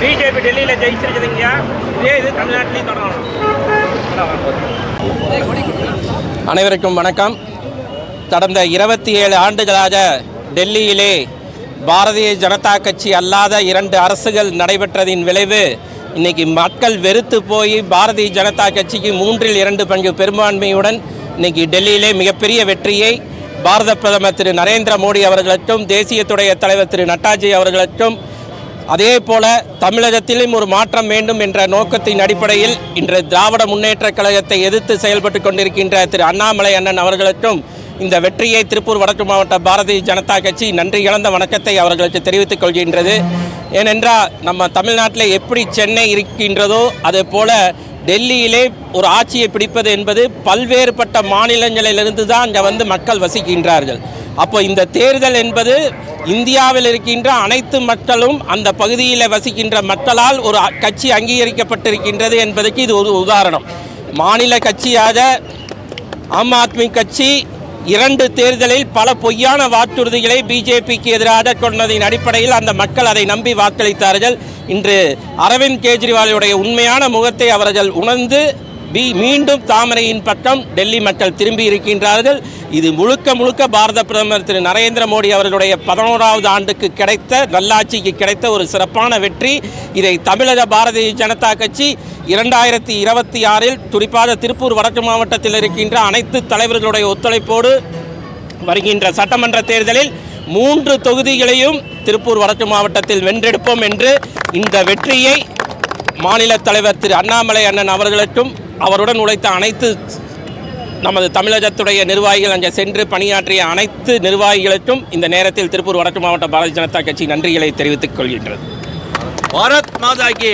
BJP டெல்லியில் ஜெயிச்சிருக்குதுங்க. இதே இது தமிழ்நாட்டிலையும் தொடரணும். அனைவருக்கும் வணக்கம். கடந்த 27 ஆண்டுகளாக டெல்லியிலே பாரதிய ஜனதா கட்சி அல்லாத 2 அரசுகள் நடைபெற்றதின் விளைவு இன்றைக்கி மக்கள் வெறுத்து போய் பாரதிய ஜனதா கட்சிக்கு 3/2 பங்கு பெரும்பான்மையுடன் இன்றைக்கி டெல்லியிலே மிகப்பெரிய வெற்றியை பாரத பிரதமர் திரு நரேந்திர மோடி அவர்களுக்கும் தேசியத்துடைய தலைவர் திரு நட்டாஜி அவர்களுக்கும் அதே போல தமிழகத்திலும் ஒரு மாற்றம் வேண்டும் என்ற நோக்கத்தின் அடிப்படையில் இன்று திராவிட முன்னேற்றக் கழகத்தை எதிர்த்து செயல்பட்டு கொண்டிருக்கின்ற திரு அண்ணாமலை அண்ணன் அவர்களுக்கும் இந்த வெற்றியை திருப்பூர் வடக்கு மாவட்ட பாரதிய ஜனதா கட்சி நன்றி இழந்த வணக்கத்தை அவர்களுக்கு தெரிவித்துக் கொள்கின்றது. ஏனென்றால் நம்ம தமிழ்நாட்டில் எப்படி சென்னை இருக்கின்றதோ அதே போல டெல்லியிலே ஒரு ஆட்சியை பிடிப்பது என்பது பல்வேறுபட்ட மாநிலங்களிலிருந்து தான் இங்கே மக்கள் வசிக்கின்றார்கள். அப்போ இந்த தேர்தல் என்பது இந்தியாவில் இருக்கின்ற அனைத்து மக்களும் அந்த பகுதியில் வசிக்கின்ற மக்களால் ஒரு கட்சி அங்கீகரிக்கப்பட்டிருக்கின்றது என்பதற்கு இது ஒரு உதாரணம். மாநில கட்சியாக ஆம் ஆத்மி கட்சி 2 தேர்தலில் பல பொய்யான வாக்குறுதிகளை பிஜேபிக்கு எதிராக கொண்டதின் அடிப்படையில் அந்த மக்கள் அதை நம்பி வாக்களித்தார்கள். இன்று அரவிந்த் கெஜ்ரிவாலுடைய உண்மையான முகத்தை அவர்கள் உணர்ந்து மீண்டும் தாமரையின் பக்கம் டெல்லி மக்கள் திரும்பி இருக்கின்றார்கள். இது முழுக்க பாரத பிரதமர் திரு நரேந்திர மோடி அவர்களுடைய 11வது ஆண்டுக்கு கிடைத்த நல்லாட்சிக்கு கிடைத்த ஒரு சிறப்பான வெற்றி. இதை தமிழக பாரதிய ஜனதா கட்சி 2026 குறிப்பாக திருப்பூர் வடக்கு மாவட்டத்தில் இருக்கின்ற அனைத்து தலைவர்களுடைய ஒத்துழைப்போடு வருகின்ற சட்டமன்ற தேர்தலில் 3 தொகுதிகளையும் திருப்பூர் வடக்கு மாவட்டத்தில் வென்றெடுப்போம் என்று இந்த வெற்றியை மாநில தலைவர் திரு அண்ணாமலை அண்ணன் அவர்களுக்கும் அவருடன் உழைத்த அனைத்து நமது தமிழகத்துடைய நிர்வாகிகள் அங்கே சென்று பணியாற்றிய அனைத்து நிர்வாகிகளுக்கும் இந்த நேரத்தில் திருப்பூர் வடக்கு மாவட்ட பாரதிய ஜனதா கட்சி நன்றிகளை தெரிவித்துக் கொள்கின்றது. பாரத் மாதா கி